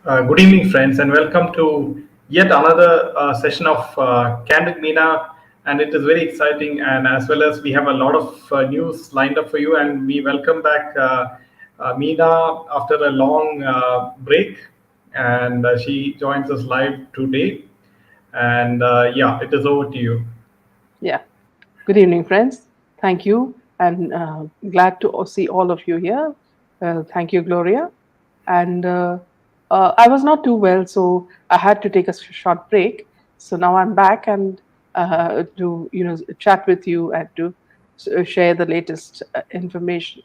Good evening, friends, and welcome to yet another session of Candid Meena. And it is very exciting, and as well as we have a lot of news lined up for you. And we welcome back Meena after a long break, and she joins us live today. And yeah, it is over to you. Yeah. Good evening, friends. Thank you, and glad to see all of you here. Thank you, Gloria. And I was not too well, so I had to take a short break. So now I'm back and to chat with you and to share the latest information.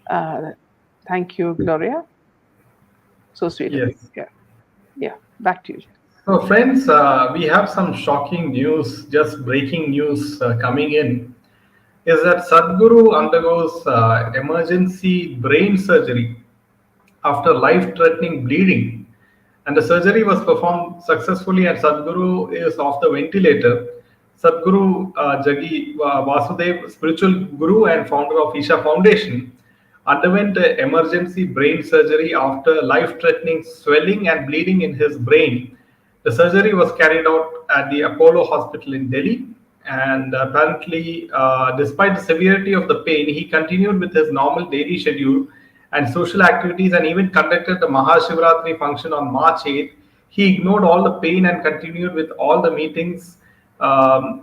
Uh, Thank you, Gloria. So sweet of you. Yes. Yeah, yeah. Back to you. So, friends, we have some shocking news, just breaking news coming in. Is that Sadhguru undergoes emergency brain surgery after life-threatening bleeding, and the surgery was performed successfully, and Sadhguru is off the ventilator. Sadhguru Jagi Vasudev, spiritual guru and founder of Isha Foundation, underwent emergency brain surgery after life-threatening swelling and bleeding in his brain. The surgery was carried out at the Apollo Hospital in Delhi, and apparently, despite the severity of the pain, he continued with his normal daily schedule and social activities and even conducted the Mahashivratri function on March 8th. He ignored all the pain and continued with all the meetings.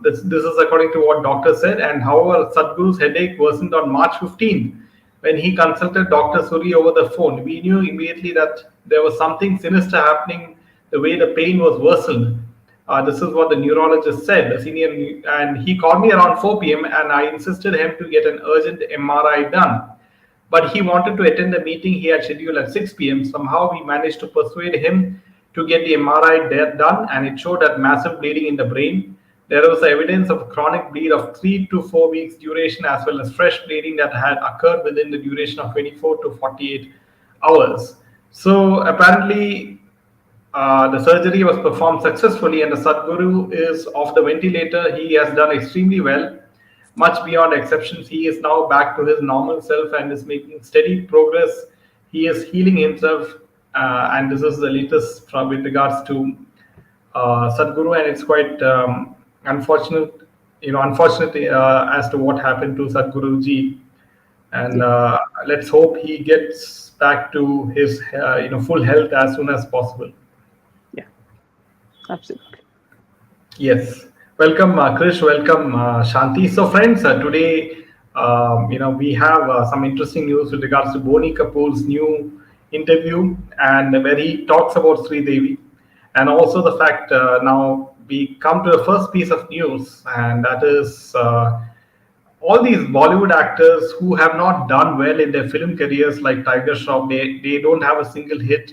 This is according to what doctor said. And however, Sadhguru's headache worsened on March 15th when he consulted Dr. Suri over the phone. We knew immediately that there was something sinister happening the way the pain was worsened. This is what the neurologist said, the senior, and he called me around 4 p.m. and I insisted him to get an urgent MRI done. But he wanted to attend the meeting he had scheduled at 6 p.m. Somehow we managed to persuade him to get the MRI done, and it showed that massive bleeding in the brain. There was evidence of chronic bleed of 3 to 4 weeks duration, as well as fresh bleeding that had occurred within the duration of 24 to 48 hours. So apparently, the surgery was performed successfully, and the Sadhguru is off the ventilator. He has done extremely well, much beyond exceptions. He is now back to his normal self and is making steady progress. He is healing himself, and this is the latest from with regards to Sadhguru, and it's quite unfortunate, unfortunate as to what happened to Sadhguru ji. And Yeah, let's hope he gets back to his full health as soon as possible. yeah, absolutely. Yes. Welcome, Krish. Welcome, Shanti. So, friends, today, we have some interesting news with regards to Boney Kapoor's new interview, and where he talks about Sri Devi, and also the fact now we come to the first piece of news, and that is all these Bollywood actors who have not done well in their film careers, like Tiger Shroff, they don't have a single hit.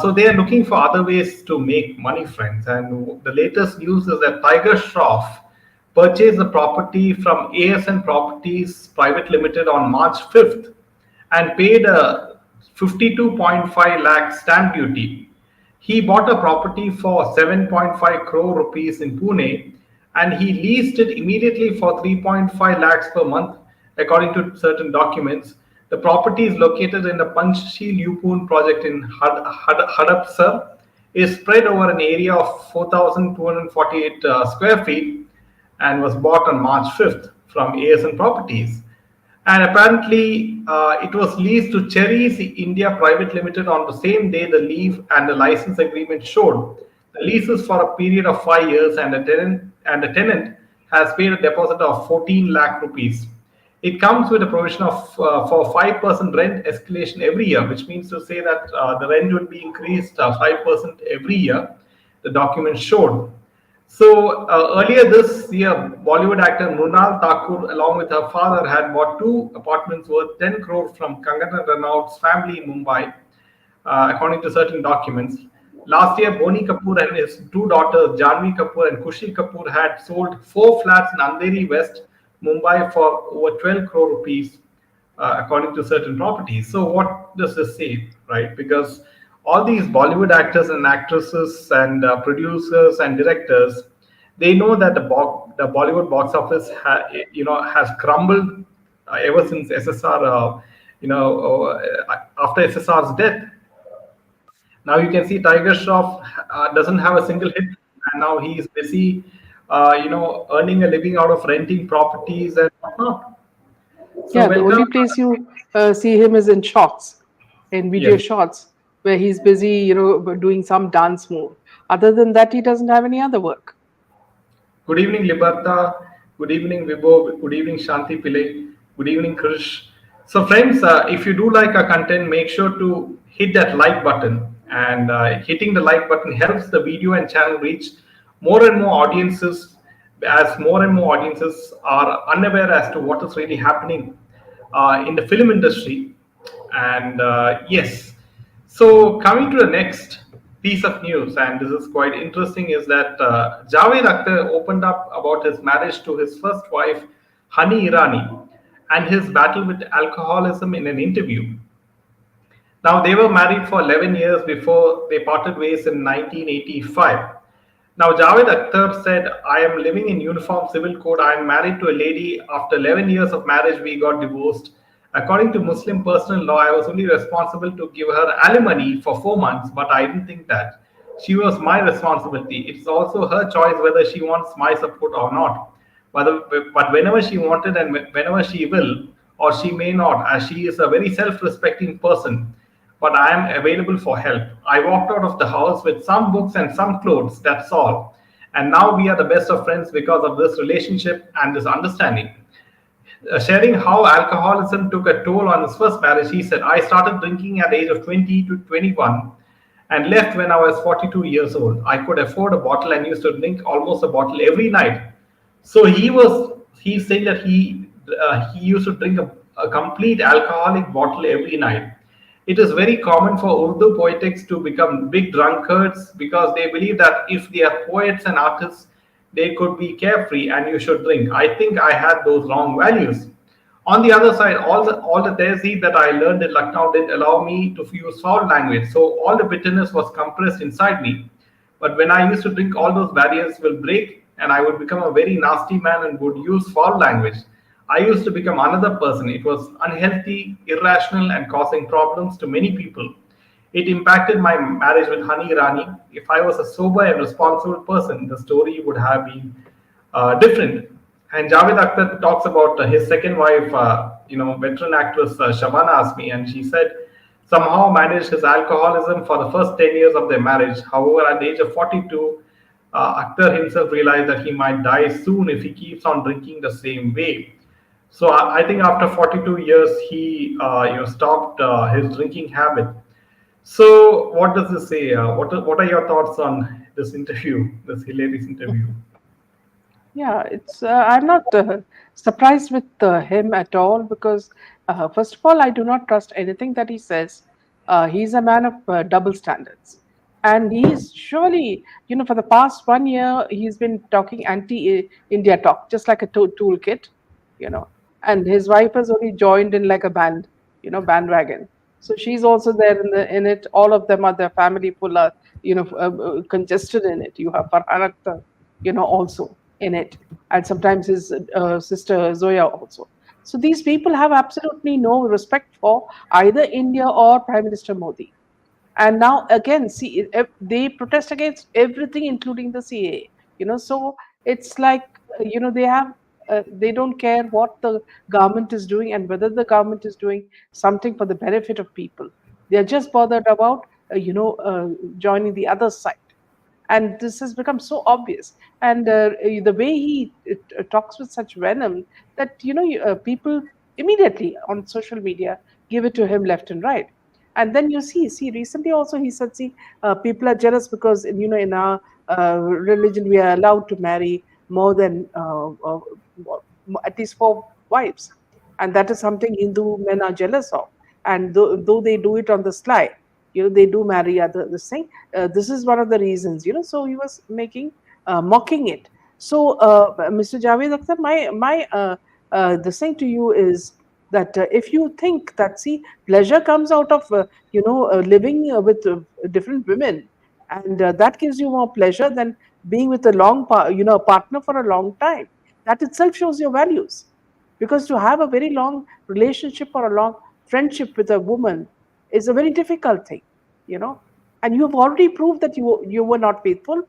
So they are looking for other ways to make money, friends. And the latest news is that Tiger Shroff purchased the property from ASN Properties Private Limited on March 5th and paid a 52.5 lakh stamp duty. He bought a property for 7.5 crore rupees in Pune, and he leased it immediately for 3.5 lakhs per month, according to certain documents. The property is located in the Panchsheel Upon project in Hadapsar, is spread over an area of 4,248 square feet, and was bought on March 5th from ASN Properties. And apparently, it was leased to Cherries India Private Limited on the same day the lease and the license agreement showed. The lease is for a period of 5 years, and the tenant has paid a deposit of 14 lakh rupees. It comes with a provision of for 5% rent escalation every year, which means to say that the rent will be increased 5% every year. The document showed. So earlier this year, Bollywood actor Mrunal Thakur, along with her father, had bought two apartments worth 10 crore from Kangana Ranaut's family in Mumbai, according to certain documents. Last year, Boney Kapoor and his two daughters, Janvi Kapoor and Kushi Kapoor, had sold four flats in Andheri West, Mumbai, for over 12 crore rupees, according to certain properties. So, what does this say, right? Because all these Bollywood actors and actresses and producers and directors, they know that the Bollywood box office has crumbled ever since SSR, after SSR's death. Now you can see Tiger Shroff doesn't have a single hit, and now he is busy, earning a living out of renting properties and whatnot. So Yeah, the welcome. only place you see him is in shots, in video Yes. shots, where he's busy, doing some dance move. Other than that, he doesn't have any other work. Good evening, Liberta. Good evening, Vibo. Good evening, Shanti Pillai. Good evening, Krish. So, friends, if you do like our content, make sure to hit that like button. And hitting the like button helps the video and channel reach more and more audiences, as more and more audiences are unaware as to what is really happening in the film industry. And yes, so coming to the next piece of news, and this is quite interesting, is that Javed Akhtar opened up about his marriage to his first wife, Hani Irani, and his battle with alcoholism in an interview. Now, they were married for 11 years before they parted ways in 1985. Now, Javed Akhtar said, I am living in uniform civil code. I am married to a lady. After 11 years of marriage, we got divorced. According to Muslim personal law, I was only responsible to give her alimony for 4 months, but I didn't think that. She was my responsibility. It's also her choice whether she wants my support or not. But whenever she wanted and whenever she will, or she may not, as she is a very self respecting person, but I am available for help. I walked out of the house with some books and some clothes, that's all. And now we are the best of friends because of this relationship and this understanding. Sharing how alcoholism took a toll on his first marriage, he said, I started drinking at the age of 20 to 21 and left when I was 42 years old. I could afford a bottle and used to drink almost a bottle every night. So he's saying that he used to drink a complete alcoholic bottle every night. It is very common for Urdu poetics to become big drunkards because they believe that if they are poets and artists, they could be carefree and you should drink. I think I had those wrong values. On the other side, all the tehzeeb that I learned in Lucknow didn't allow me to use foul language, so all the bitterness was compressed inside me. But when I used to drink, all those barriers will break, and I would become a very nasty man and would use foul language. I used to become another person. It was unhealthy, irrational, and causing problems to many people. It impacted my marriage with Hani Rani. If I was a sober and responsible person, the story would have been different. And Javed Akhtar talks about his second wife, veteran actress Shabana Azmi, and she said somehow managed his alcoholism for the first 10 years of their marriage. However, at the age of 42, Akhtar himself realized that he might die soon if he keeps on drinking the same way. So I think after 42 years, he stopped his drinking habit. So what does this say? What are your thoughts on this interview, this hilarious interview? Yeah, it's. I'm not surprised with him at all because, first of all, I do not trust anything that he says. He's a man of double standards, and he's surely, for the past 1 year, he's been talking anti-India talk, just like a toolkit, you know. And his wife has only joined in like a band, bandwagon. So she's also there in it. All of them are their family full, congested in it. You have Farhan Akhtar, also in it, and sometimes his sister Zoya also. So these people have absolutely no respect for either India or Prime Minister Modi. And now again, see, they protest against everything, including the CAA. So it's like they have. They don't care what the government is doing and whether the government is doing something for the benefit of people. They are just bothered about joining the other side, and this has become so obvious. And the way he talks with such venom that people immediately on social media give it to him left and right. And then you see recently also he said, see, people are jealous because in our religion we are allowed to marry more than at least four wives, and that is something Hindu men are jealous of. And though they do it on the sly, they do marry other this thing. This is one of the reasons, so he was making mocking it. So Mr. Javed Akhtar, the thing to you is that if you think that, see, pleasure comes out of living with different women, and that gives you more pleasure than being with a partner for a long time, that itself shows your values. Because to have a very long relationship or a long friendship with a woman is a very difficult thing, you know and you have already proved that you were not faithful,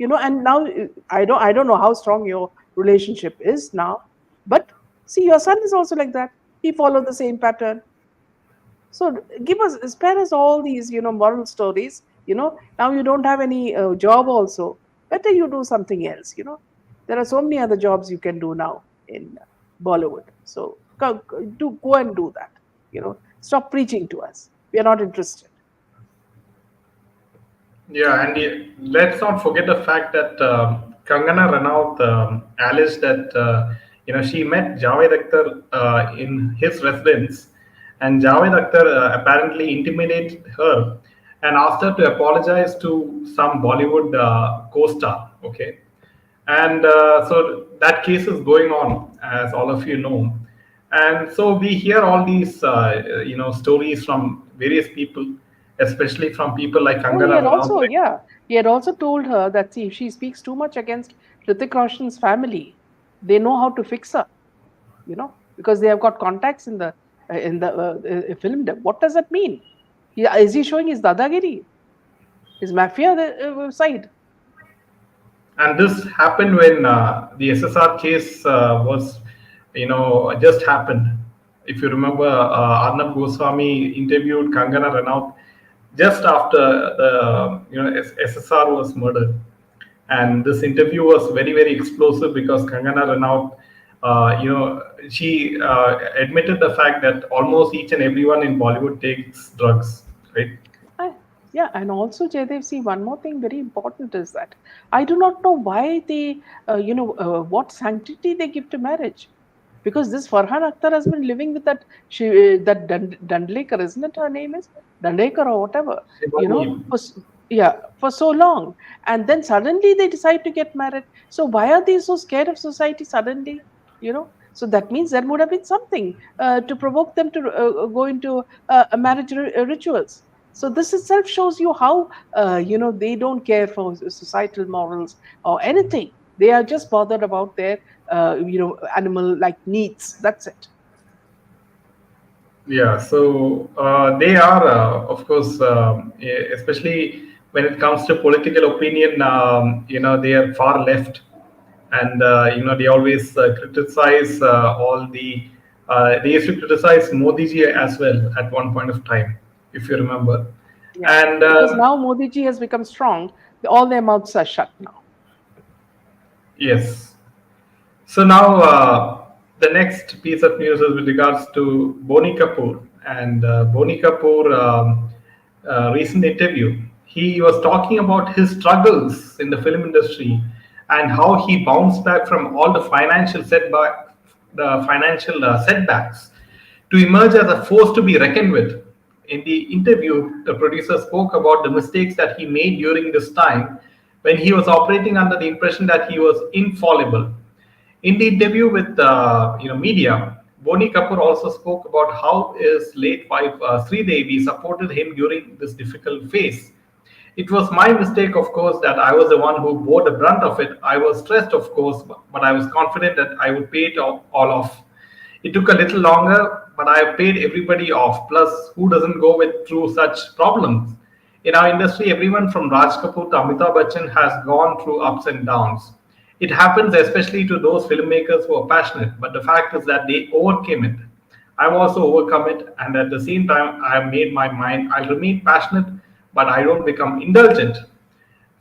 and now I don't know how strong your relationship is now, but see, your son is also like that. He followed the same pattern. So give us, spare us all these, moral stories. Now you don't have any job also. Better you do something else. There are so many other jobs you can do now in Bollywood. So go and do that. Stop preaching to us. We are not interested. Yeah, and let's not forget the fact that Kangana Ranaut alleged that she met Javed Akhtar in his residence, and Javed Akhtar apparently intimidated her and asked her to apologize to some Bollywood co-star. Okay, and so that case is going on, as all of you know, and so we hear all these stories from various people, especially from people like Oh, he Kangana had Ranaut. also, yeah, he had also told her that, see, if she speaks too much against Hrithik Roshan's family, they know how to fix her, because they have got contacts in the film. What does that mean? Is he showing his dadagiri, his mafia side? And this happened when the SSR case was, just happened. If you remember, Arnab Goswami interviewed Kangana Ranaut just after the SSR was murdered, and this interview was very very explosive because Kangana Ranaut, she admitted the fact that almost each and everyone in Bollywood takes drugs, right? I, yeah, and also Jaydev, see, one more thing very important is that I do not know why they, what sanctity they give to marriage. Because this Farhan Akhtar has been living with that Dandlekar, isn't it? Her name is Dandekar or whatever. Shivani. Yeah, for so long, and then suddenly they decide to get married. So why are they so scared of society suddenly? So that means there would have been something to provoke them to go into a marriage rituals. So this itself shows you how they don't care for societal morals or anything. They are just bothered about their animal like needs. That's it. Yeah, so they are, of course, especially when it comes to political opinion, they are far left, and they always criticize all the. They used to criticize Modi ji as well at one point of time, if you remember, Yeah, and because now Modi ji has become strong. All their mouths are shut now. yes. So now the next piece of news is with regards to Boney Kapoor and Boney Kapoor recent interview. He was talking about his struggles in the film industry and how he bounced back from all the financial setbacks to emerge as a force to be reckoned with. In the interview, the producer spoke about the mistakes that he made during this time when he was operating under the impression that he was infallible. In the interview with media, Boney Kapoor also spoke about how his late wife Sridevi supported him during this difficult phase. It was my mistake, of course, that I was the one who bore the brunt of it. I was stressed, of course, but I was confident that I would pay it all off. It took a little longer, but I have paid everybody off. Plus, who doesn't go with through such problems? In our industry, everyone from Raj Kapoor to Amitabh Bachchan has gone through ups and downs. It happens especially to those filmmakers who are passionate, but the fact is that they overcame it. I've also overcome it, and at the same time, I have made my mind I'll remain passionate, but I don't become indulgent.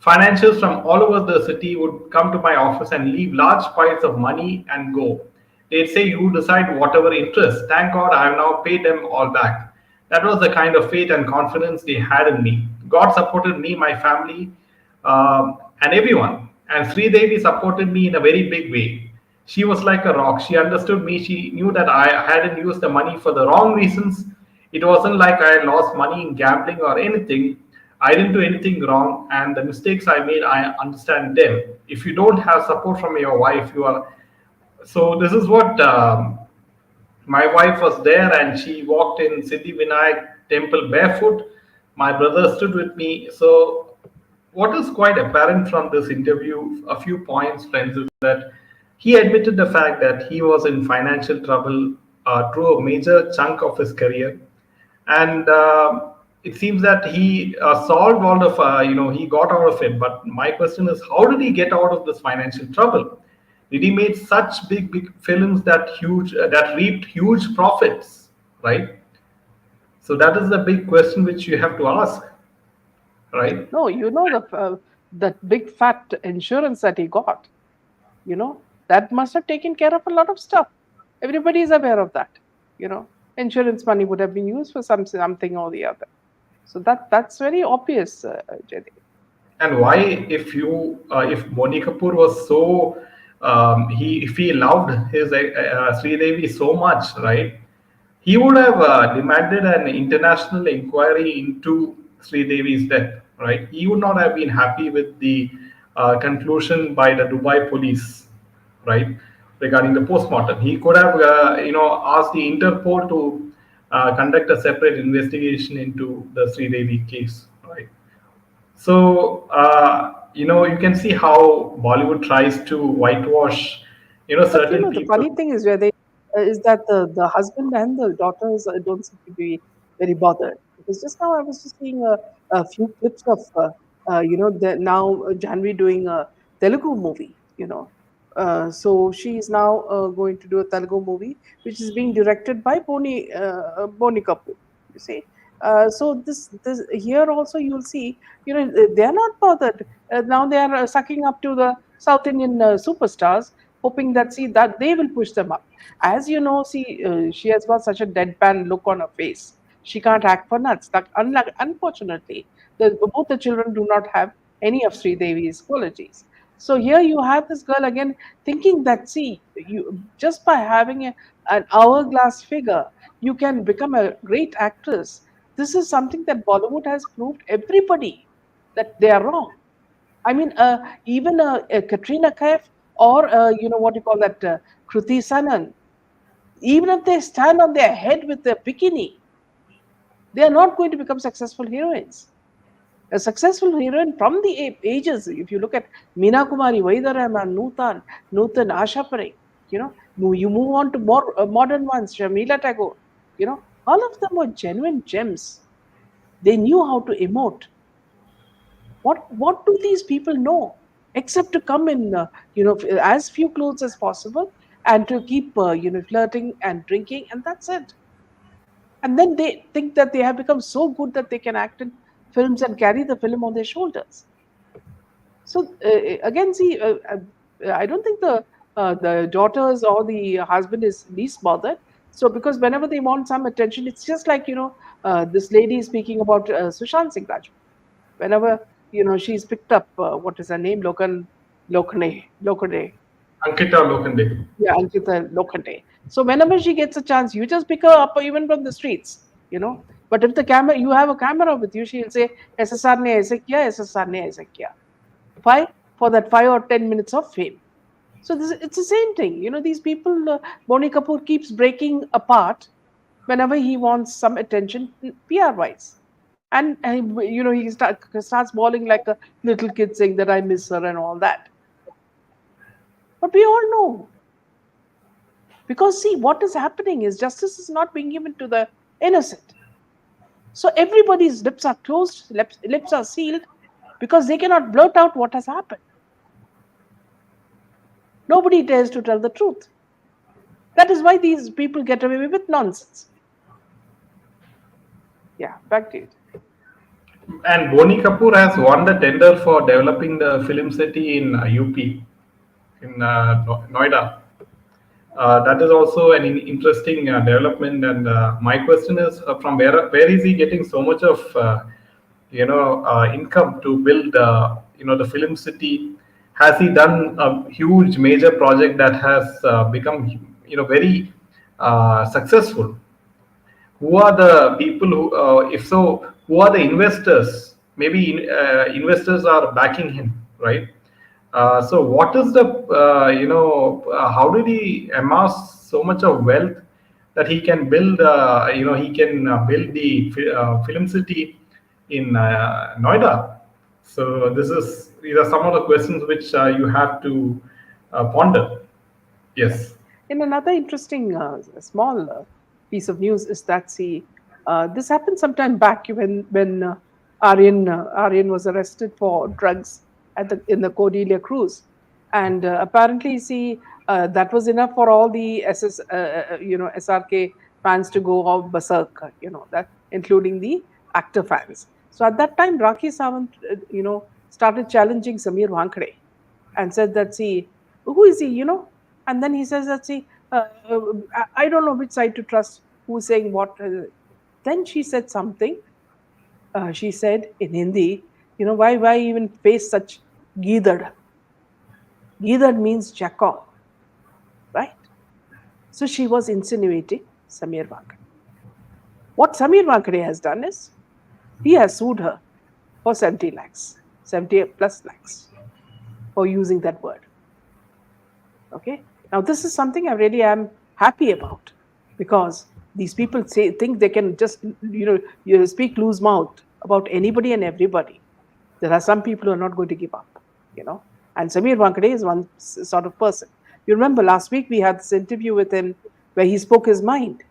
Financials from all over the city would come to my office and leave large piles of money and go. They'd say, "You decide whatever interest." Thank God I have now paid them all back. That was the kind of faith and confidence they had in me. God supported me, my family, and everyone. And Sri Devi supported me in a very big way. She was like a rock. She understood me. She knew that I hadn't used the money for the wrong reasons. It wasn't like I had lost money in gambling or anything. I didn't do anything wrong, and the mistakes I made, I understand them. If you don't have support from your wife, you are. So this is what my wife was there, and she walked in Siddhi Vinayak temple barefoot. My brother stood with me. So what is quite apparent from this interview, a few points, friends, is that he admitted the fact that he was in financial trouble through a major chunk of his career, and it seems that he solved all of, he got out of it. But my question is, how did he get out of this financial trouble? Did he make such big films that that reaped huge profits, right? So that is the big question which you have to ask, right? No, you know that big fat insurance that he got, that must have taken care of a lot of stuff. Everybody is aware of that. Insurance money would have been used for something or the other. So that's very obvious, Jaydev. And why, if Boney Kapoor was so, he if he loved his Sridevi so much, right? He would have demanded an international inquiry into Sridevi's death, right? He would not have been happy with the conclusion by the Dubai police, right, regarding the postmortem. He could have, asked the Interpol to conduct a separate investigation into the Sridevi case, right? So, you can see how Bollywood tries to whitewash, But certain the people. funny thing is where they is that the husband and the daughters don't seem to be very bothered. Because just now I was just seeing a few clips of now Janvi doing a Telugu movie. So she is now going to do a Telugu movie, which is being directed by Boney Kapoor. You see. So this here also you'll see, they are not bothered. Now they are sucking up to the South Indian superstars, hoping that see that they will push them up. As you know, see, she has got such a deadpan look on her face. She can't act for nuts. Unfortunately, both the children do not have any of Sri Devi's qualities. So here you have this girl again thinking that, see, you just by having an hourglass figure, you can become a great actress. This is something that Bollywood has proved everybody that they are wrong. I mean, even Katrina Kaif or what you call that, Kruti Sanan, even if they stand on their head with their bikini, they are not going to become successful heroines. A successful heroine from the ages, if you look at Meena Kumari, Vaidya Rahman, Nutan, Asha Parekh, you move on to more modern ones, Shamila Tagore, all of them were genuine gems. They knew how to emote. What do these people know except to come in as few clothes as possible and to keep flirting and drinking, and that's it. And then they think that they have become so good that they can act in films and carry the film on their shoulders. So again, see, I don't think the daughters or the husband is least bothered. So because whenever they want some attention, it's just like this lady is speaking about Sushant Singh Rajput. Whenever she's picked up, what is her name, Lokane, Ankita Lokande. yeah, Ankita Lokhande. So whenever she gets a chance, you just pick her up even from the streets. But if you have a camera with you, she'll say, SSR ne aise kiya, SSR ne aise kiya. Why? For that 5 or 10 minutes of fame. So it's the same thing. These people, Boney Kapoor keeps breaking apart whenever he wants some attention PR wise. And he starts bawling like a little kid saying that I miss her and all that. But we all know. Because see, what is happening is justice is not being given to the innocent. So everybody's lips are closed, lips are sealed, because they cannot blurt out what has happened. Nobody dares to tell the truth. That is why these people get away with nonsense. Yeah, back to you. And Boney Kapoor has won the tender for developing the film city in UP, in Noida. That is also an interesting development. And my question is, from where is he getting so much of income to build the film city? Has he done a huge major project that has become very successful? Who are the people who, if so, who are the investors? Maybe investors are backing him, right? So what is the how did he amass so much of wealth that he can build build the film city in Noida? So these are some of the questions which you have to ponder. Yeah. Yes. And another interesting small piece of news is that, see, This happened sometime back when Aryan was arrested for drugs in the Cordelia cruise, and apparently, see, that was enough for all the SRK fans to go all berserk, that including the actor fans. So at that time, Rakhi Sawant, started challenging Samir Wankhede and said that, see, who is he? And then he says that, see, I don't know which side to trust, who's saying what. Then she said something. She said in Hindi, why even face such gidad? Gidad means jackal, right? So she was insinuating Samir Wankhede. What Samir Wankhede has done is he has sued her for 70 lakhs, 70 plus lakhs for using that word. Okay. Now this is something I really am happy about, because these people think they can just you speak loose mouth about anybody and everybody. There are some people who are not going to give up. And Samir Wankhede is one sort of person. You remember last week we had this interview with him where he spoke his mind,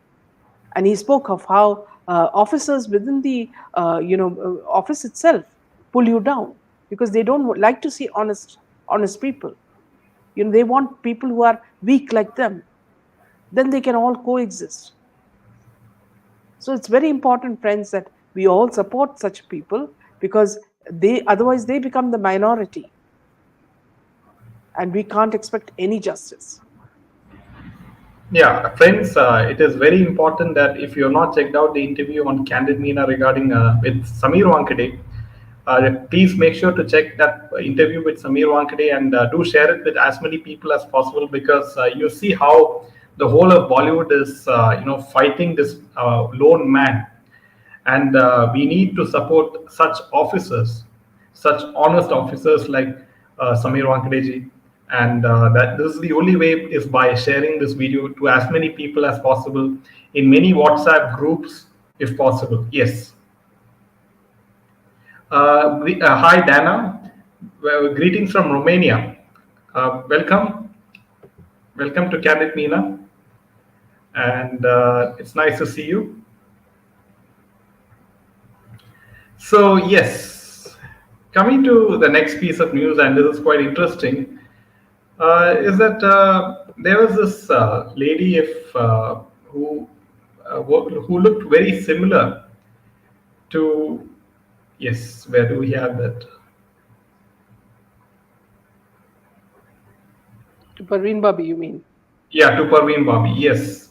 and he spoke of how officers within the office itself pull you down because they don't like to see honest people. They want people who are weak like them. Then they can all coexist. So it's very important, friends, that we all support such people, because otherwise they become the minority, and we can't expect any justice. Yeah, friends, it is very important that if you're not checked out the interview on Candid Meena regarding with Samir Wankhede, please make sure to check that interview with Samir Wankhede, and do share it with as many people as possible, because you see how the whole of Bollywood is fighting this lone man, and we need to support such officers, such honest officers like Samir Wankhede ji. And that this is the only way is by sharing this video to as many people as possible in many WhatsApp groups, if possible. Yes. Hi, Dana. Well, greetings from Romania. Welcome. Welcome to Candid Meena. And it's nice to see you. So, yes, coming to the next piece of news, and this is quite interesting, is that there was this lady who looked very similar to, yes, where do we have that? To Parveen Babi, you mean? Yeah, to Parveen Babi, yes.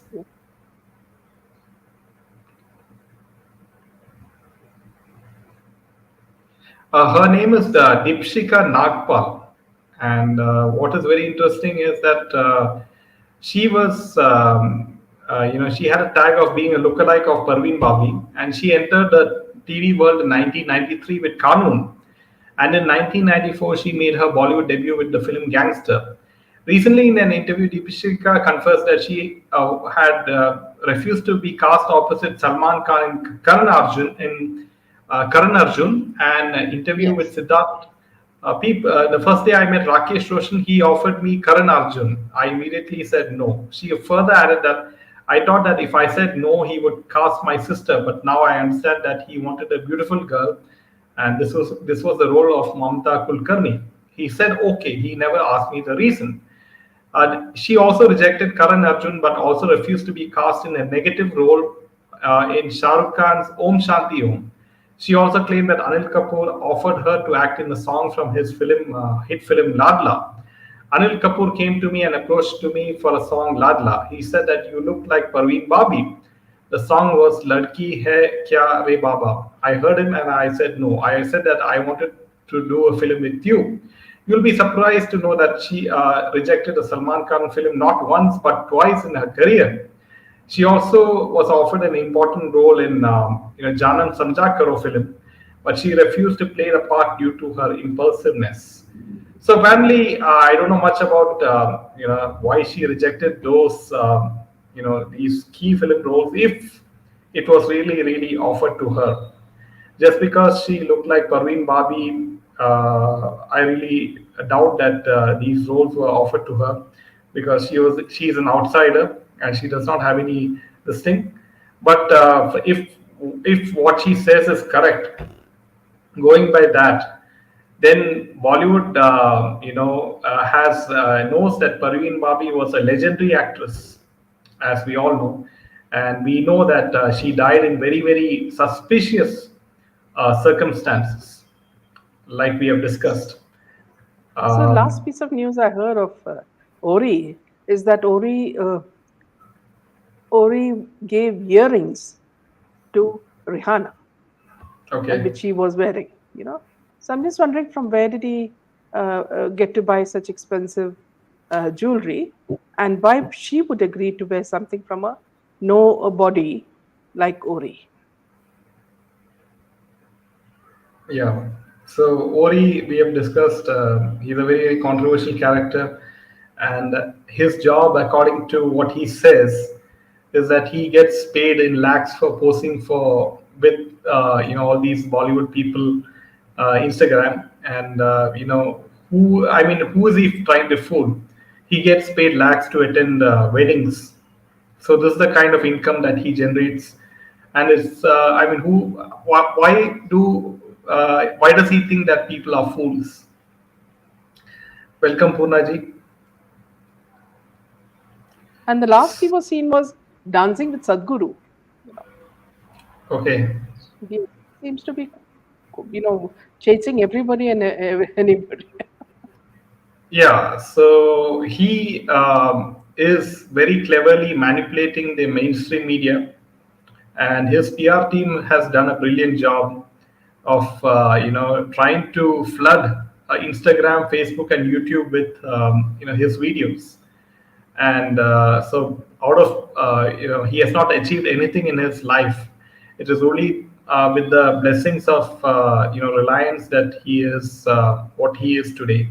Her name is Deepika Nagpal, and what is very interesting is that she was, she had a tag of being a lookalike of Parveen Babi, and she entered the TV world in 1993 with Kanun, and in 1994 she made her Bollywood debut with the film Gangster. Recently, in an interview, Deepika confessed that she had refused to be cast opposite Salman Khan in Karan Arjun, and an interview Yes. with Siddharth. The first day I met Rakesh Roshan, he offered me Karan Arjun. I immediately said no. She further added that I thought that if I said no, he would cast my sister, but now I understand that he wanted a beautiful girl, and this was the role of Mamta Kulkarni. He said okay. He never asked me the reason. She also rejected Karan Arjun, but also refused to be cast in a negative role in Shah Rukh Khan's Om Shanti Om. She also claimed that Anil Kapoor offered her to act in a song from his hit film Ladla. Anil Kapoor came to me and approached to me for a song Ladla. He said that you look like Parveen Babi. The song was Ladki Hai Kya Re Baba. I heard him and I said no. I said that I wanted to do a film with you. You'll be surprised to know that she rejected a Salman Khan film not once but twice in her career. She also was offered an important role in Janam Samja Karo film, but she refused to play the part due to her impulsiveness. So apparently, I don't know much about why she rejected those these key film roles if it was really offered to her. Just because she looked like Parveen Babi, I really doubt that these roles were offered to her, because she's an outsider and she does not have any this thing. But if if what she says is correct, going by that, then Bollywood, has knows that Parveen Babi was a legendary actress, as we all know, and we know that she died in very very suspicious circumstances, like we have discussed. So last Um, piece of news I heard of Ori is that Ori gave earrings to Rihanna, and okay. which he was wearing. So I'm just wondering from where did he get to buy such expensive jewelry, and why she would agree to wear something from a body like Ori. Yeah. So Ori, we have discussed. He's a very controversial character, and his job, according to what he says, is that he gets paid in lakhs for posing for with all these Bollywood people, Instagram, and who is he trying to fool? He gets paid lakhs to attend weddings. So this is the kind of income that he generates, and it's why does he think that people are fools? Welcome, Purnaji. And the last he was seen was dancing with Sadhguru. You know, Okay. he seems to be, chasing everybody and anybody. Yeah, so he is very cleverly manipulating the mainstream media, and his PR team has done a brilliant job of trying to flood Instagram, Facebook, and YouTube with his videos. And so out of he has not achieved anything in his life. It is only with the blessings of Reliance that he is what he is today.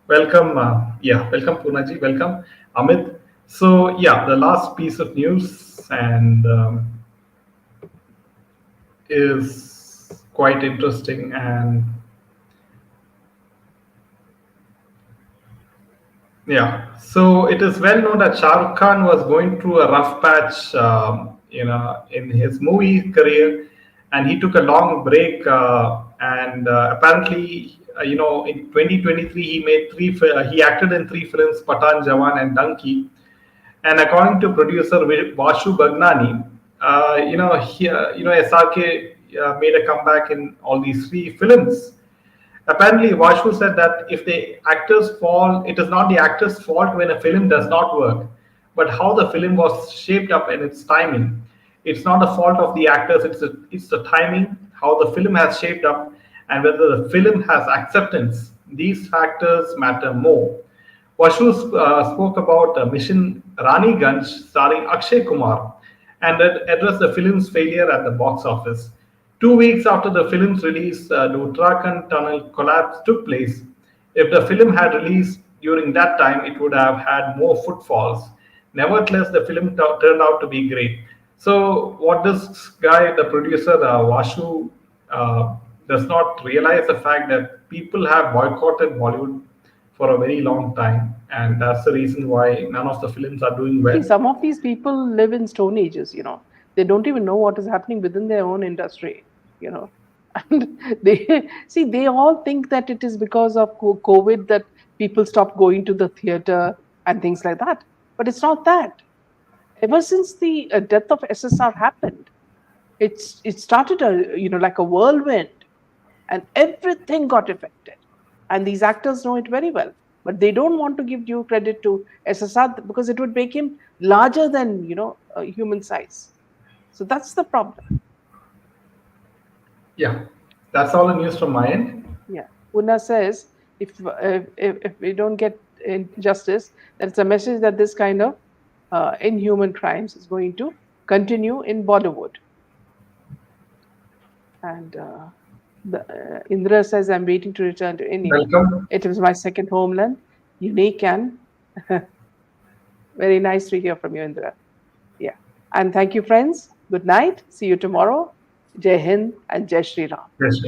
Welcome, welcome Punaji, welcome Amit. So yeah, the last piece of news and is quite interesting, and yeah, so it is well known that Shah Rukh Khan was going through a rough patch, in his movie career, and he took a long break. And apparently, in 2023, he made he acted in three films: Patan, Jawan, and Danki. And according to producer Vashu Bagnani, SRK made a comeback in all these three films. Apparently, Vashu said that if the actors fall, it is not the actor's fault when a film does not work, but how the film was shaped up and its timing. It's not the fault of the actors, it's the timing, how the film has shaped up, and whether the film has acceptance. These factors matter more. Vashu spoke about Mission Raniganj starring Akshay Kumar and addressed the film's failure at the box office. 2 weeks after the film's release, the Uttarakhand tunnel collapse took place. If the film had released during that time, it would have had more footfalls. Nevertheless, the film turned out to be great. So, what this guy, the producer Vashu, does not realize the fact that people have boycotted Bollywood for a very long time, and that's the reason why none of the films are doing See, well. some of these people live in stone ages. They don't even know what is happening within their own industry. You know, and they all think that it is because of COVID that people stopped going to the theater and things like that. But it's not that. Ever since the death of SSR happened, it started like a whirlwind, and everything got affected. And these actors know it very well, but they don't want to give due credit to SSR because it would make him larger than human size. So that's the problem. Yeah, that's all the news from my end. Yeah, Una says if we don't get justice, that's a message that this kind of inhuman crimes is going to continue in Bollywood. And Indra says, I'm waiting to return to India. Welcome. It was my second homeland, unique and very nice to hear from you, Indra. Yeah. And thank you, friends. Good night. See you tomorrow. Jai Hind and Jai Shri Ram. Yes,